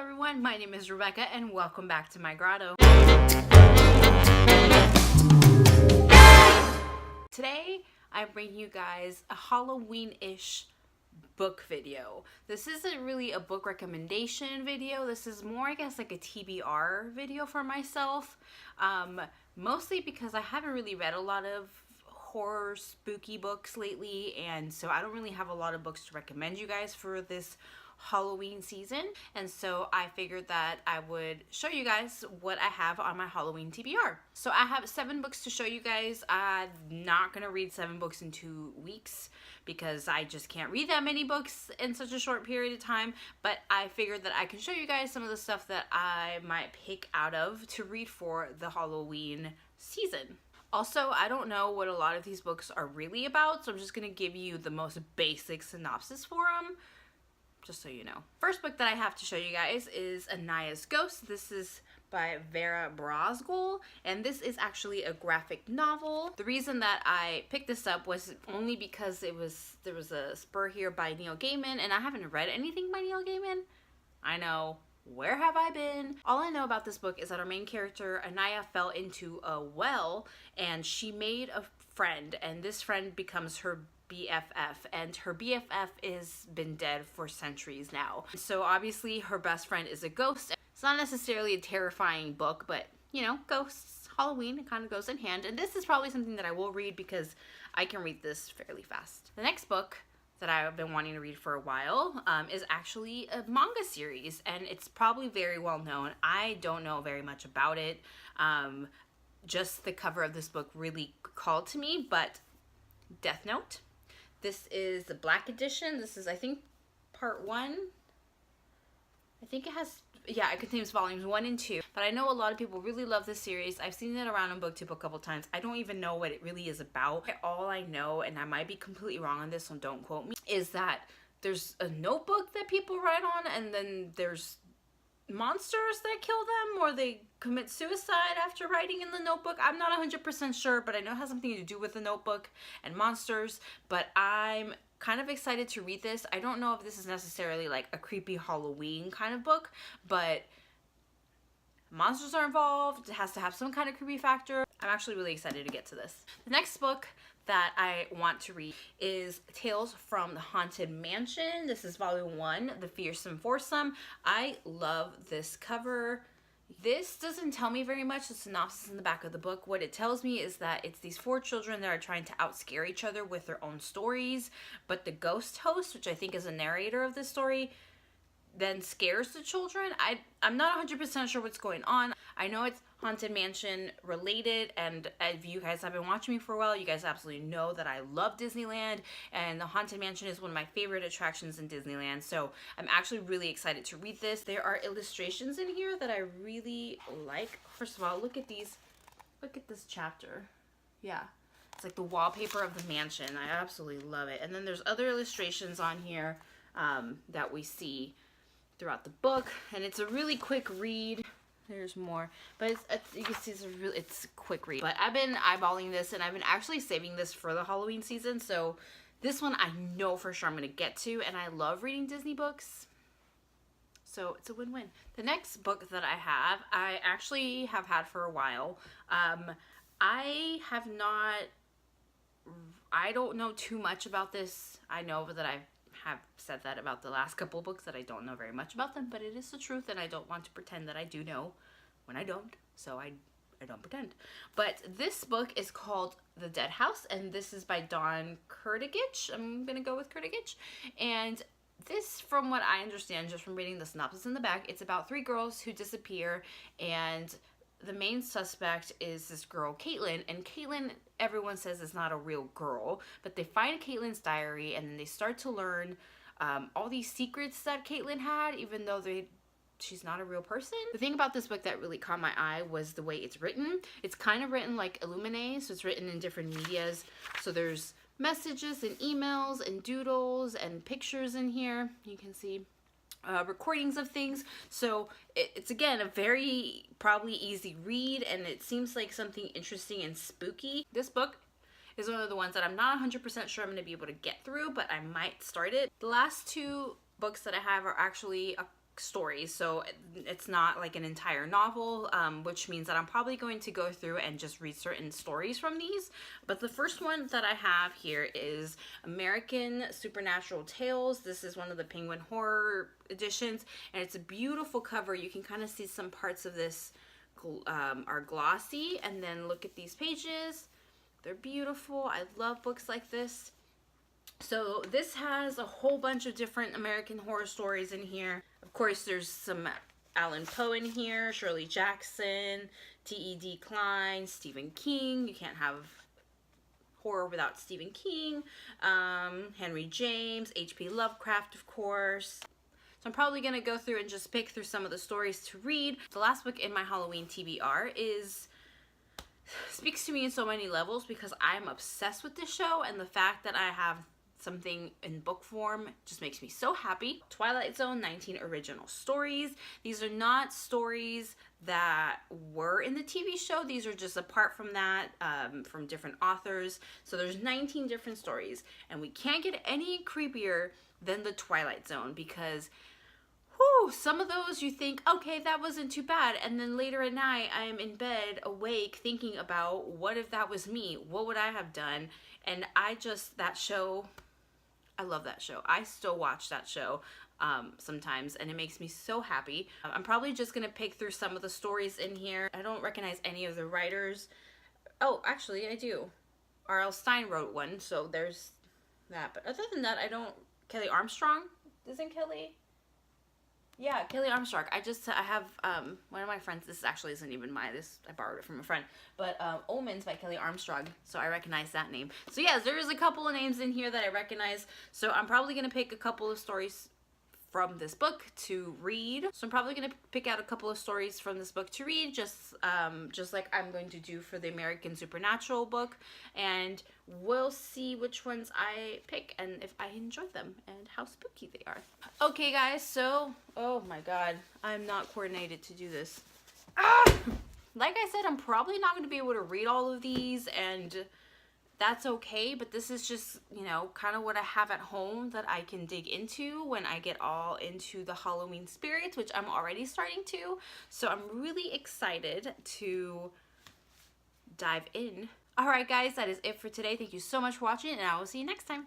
everyone, my name is Rebecca and welcome back to my grotto. Today I bring you guys a Halloween-ish book video. This isn't really a book recommendation video. This is more, I guess, like a TBR video for myself. Mostly because I haven't really read a lot of horror spooky books lately, and so I don't really have a lot of books to recommend you guys for this Halloween season, and so I figured that I would show you guys what I have on my Halloween TBR. So I have 7 books to show you guys. I'm not gonna read 7 books in 2 weeks because I just can't read that many books in such a short period of time, but I figured that I can show you guys some of the stuff that I might pick out of to read for the Halloween season. Also, I don't know what a lot of these books are really about, so I'm just gonna give you the most basic synopsis for them, just so you know. First book that I have to show you guys is Anaya's Ghost. This is by Vera Brosgol, and this is actually a graphic novel. The reason that I picked this up was only because there was a spur here by Neil Gaiman, and I haven't read anything by Neil Gaiman. I know. Where have I been? All I know about this book is that our main character, Anaya, fell into a well and she made a friend, and this friend becomes her BFF, and her BFF is been dead for centuries now. So obviously her best friend is a ghost. It's not necessarily a terrifying book, but you know, ghosts, Halloween, it kind of goes in hand. And this is probably something that I will read because I can read this fairly fast. The next book that I've been wanting to read for a while is actually a manga series, and it's probably very well known. I don't know very much about it. Just the cover of this book really called to me, but Death Note. This is the black edition. This is, I think, part 1. I think it has, yeah, it contains volumes 1 and 2. But I know a lot of people really love this series. I've seen it around on BookTube a couple times. I don't even know what it really is about. All I know, and I might be completely wrong on this, so don't quote me, is that there's a notebook that people write on, and then there's monsters that kill them, or they commit suicide after writing in the notebook. I'm not 100% sure, but I know it has something to do with the notebook and monsters, but I'm kind of excited to read this. I don't know if this is necessarily like a creepy Halloween kind of book, but monsters are involved. It has to have some kind of creepy factor. I'm actually really excited to get to this. The next book that I want to read is Tales from the Haunted Mansion. This is volume 1, The Fearsome Foursome. I love this cover. This doesn't tell me very much. The synopsis in the back of the book, what it tells me is that it's these 4 children that are trying to outscare each other with their own stories, but the ghost host, which I think is a narrator of this story, then scares the children. I'm not 100% sure what's going on. I know it's Haunted Mansion related, and if you guys have been watching me for a while, you guys absolutely know that I love Disneyland, and the Haunted Mansion is one of my favorite attractions in Disneyland, so I'm actually really excited to read this. There are illustrations in here that I really like. First of all, look at these. Look at this chapter. Yeah. It's like the wallpaper of the mansion. I absolutely love it. And then there's other illustrations on here that we see throughout the book, and it's a really quick read. There's more, but you can see it's a quick read. But I've been eyeballing this, and I've been actually saving this for the Halloween season, so this one I know for sure I'm going to get to, and I love reading Disney books, so it's a win-win. The next book that I actually have had for a while. I don't know too much about this. I know that I have said that about the last couple of books, that I don't know very much about them, but it is the truth, and I don't want to pretend that I do know when I don't, so I don't pretend. But this book is called The Dead House, and this is by Dawn Kurtagich. I'm gonna go with Kurtagich. And this, from what I understand just from reading the synopsis in the back, it's about 3 girls who disappear, and the main suspect is this girl, Caitlin, and Caitlin, everyone says, is not a real girl, but they find Caitlin's diary, and then they start to learn all these secrets that Caitlin had, even though she's not a real person. The thing about this book that really caught my eye was the way it's written. It's kind of written like Illuminae, so it's written in different medias. So there's messages and emails and doodles and pictures in here. You can see recordings of things. So it's again a very probably easy read, and it seems like something interesting and spooky. This book is one of the ones that I'm not 100% sure I'm going to be able to get through, but I might start it. The last 2 books that I have are actually stories, so it's not like an entire novel, which means that I'm probably going to go through and just read certain stories from these. But the first one that I have here is American Supernatural Tales. This is one of the Penguin Horror editions, and it's a beautiful cover. You can kind of see some parts of this are glossy, and then look at these pages. They're beautiful. I love books like this. So this has a whole bunch of different American horror stories in here. Of course, there's some Allan Poe in here, Shirley Jackson, T.E.D. Klein, Stephen King. You can't have horror without Stephen King. Henry James, H.P. Lovecraft, of course. So I'm probably going to go through and just pick through some of the stories to read. The last book in my Halloween TBR speaks to me in so many levels because I'm obsessed with this show, and the fact that I have something in book form just makes me so happy. Twilight Zone 19 original stories. These are not stories that were in the TV show. These are just apart from that, from different authors. So there's 19 different stories, and we can't get any creepier than the Twilight Zone, because whew, some of those you think, okay, that wasn't too bad, and then later at night I am in bed awake thinking about, what if that was me? What would I have done? And that show, I love that show. I still watch that show sometimes, and it makes me so happy. I'm probably just gonna pick through some of the stories in here. I don't recognize any of the writers. Oh, actually I do. R.L. Stine wrote one, so there's that. But other than that, I don't. Kelly Armstrong? Isn't Kelly? Yeah, Kelly Armstrong. I have one of my friends, this actually isn't even mine, I borrowed it from a friend, but Omens by Kelly Armstrong, so I recognize that name. So yes, there's a couple of names in here that I recognize, so I'm probably going to pick a couple of stories from this book to read. So I'm probably going to pick out a couple of stories from this book to read, just like I'm going to do for the American Supernatural book, and we'll see which ones I pick and if I enjoy them and how spooky they are. Okay guys, so, oh my god, I'm not coordinated to do this. Like I said, I'm probably not going to be able to read all of these, and that's okay, but this is just, you know, kind of what I have at home that I can dig into when I get all into the Halloween spirits, which I'm already starting to. So I'm really excited to dive in. Alright guys, that is it for today. Thank you so much for watching, and I will see you next time.